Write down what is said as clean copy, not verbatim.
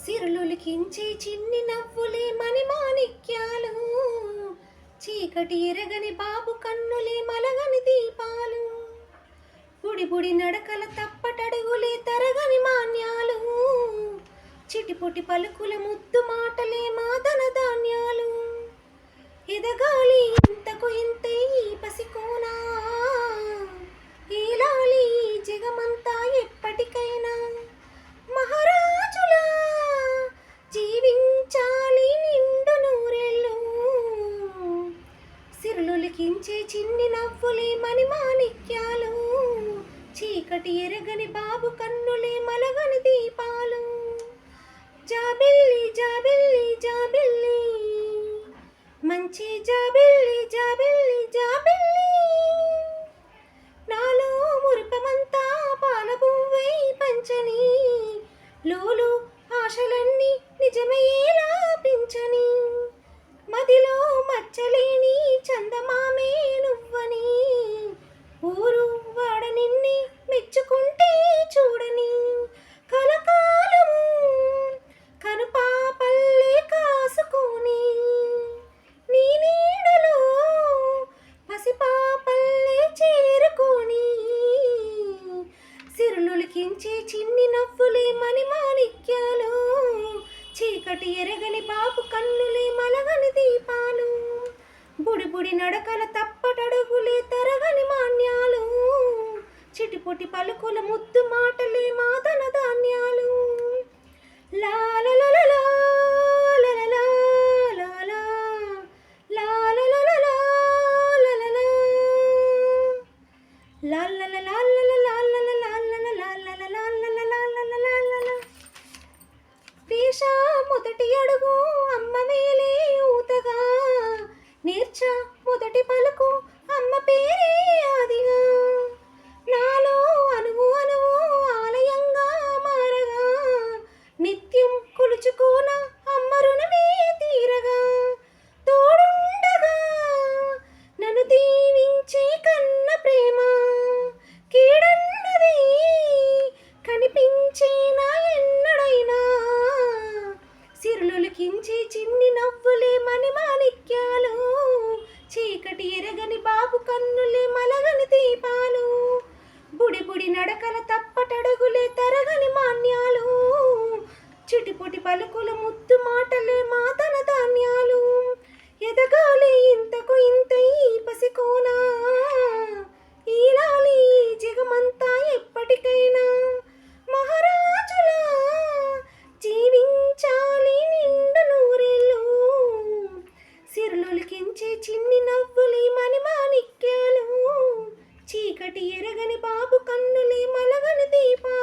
సిరులులికించే చిన్ని నవ్వులే మణిమాణిక్యాలు, చీకటి ఎరగని బాబు కన్నులే మలగని దీపాలు, బుడి బుడి నడకల తప్పటడుగులే తరగని మాన్యాలు, చిటిపొటి పలుకుల ముద్దు మాటలే మాదన ధాన్యాలు. ఎదగాలి ఇంతకు ఇంతే ఈ పసికోనా, ఏలాలి ఈ జగమంతా ఎప్పటికైనా, మహారాజులా జీవించాలి నిండు నూరేళ్ళు. సిరులులికించే చిన్ని నవ్వులే మణిమాణిక్యాలు, చీకటి ఎరగని బాబు కన్నులే మలగని దీపాలు. జాబిల్లి జాబిల్లి జాబిల్లి, మంచి జాబిల్లి జాబిల్లి జాబిల్లి, నాలో మురిపమంతా పాలబువ్వై పంచని, లోలు ఆశలన్నీ నిజమయ్యేలా పించని, మదిలో మచ్చలేని చందమామే నువ్వని, ఊరు వాడ నిన్ని మెచ్చుకుంటే చూడని, కలకాలము కనుపాపల్లే కాసుకొని, నీ నీడలో పసిపాపల్లే చేరుకొని. సిరులులికించే చిన్ని నవ్వులే మణిమాణిక్యాలు, చీకటి ఎరగని బాబు కన్నులే మలగని దీపాలు, బుడి బుడి నడకల తప్పటడుగులే తరగని మాన్యాలు, చిటిపొటి పలుకుల ముద్దు మాటలే మాదన ధాన్యాలు. లాలలలా లలలా లాలా, లాలలలా లలలా, లాలలలా లాలలా లాలలా. వేషా మొదటి అడుగు అమ్మ వేలే ఊతగా, నేర్చా మొదటి పలుకు అమ్మ పేరే ఆదిగా, నాలో అనువు అనువు ఆలయంగా మారగా, నిత్యం కొలుచుకోన అమ్మ రుణమే తీరగా, తోడుండగా నన్ను దీవించే కన్న ప్రేమ, కీడన్నది కనిపించేనా ఎన్నడైనా. సిరులులికించే చిన్ని నవ్వులే మణిమాణిక్యాలు, చీకటి ఎరగని బాబు కన్నులే మలగని దీపాలు, బుడి బుడి నడకల తప్పటడుగులే తరగని మాన్యాలు, చిటిపొటి పలుకుల ముద్దు మాటలే మాదన ధాన్యాలు. ఎదగాలి ఇంతకు ఇంత ఈ పసికోనా, ఈలాలి జగమంతా ఎప్పటికైనా, మహారాజులా జీవించాలి నిండు నూరేళ్ళు. సిరులులికించే చిన్ని నవ్వులే మణిమాణిక్యాలు, చీకటి ఎరగని బాబు కన్నులే మలగని దీపా.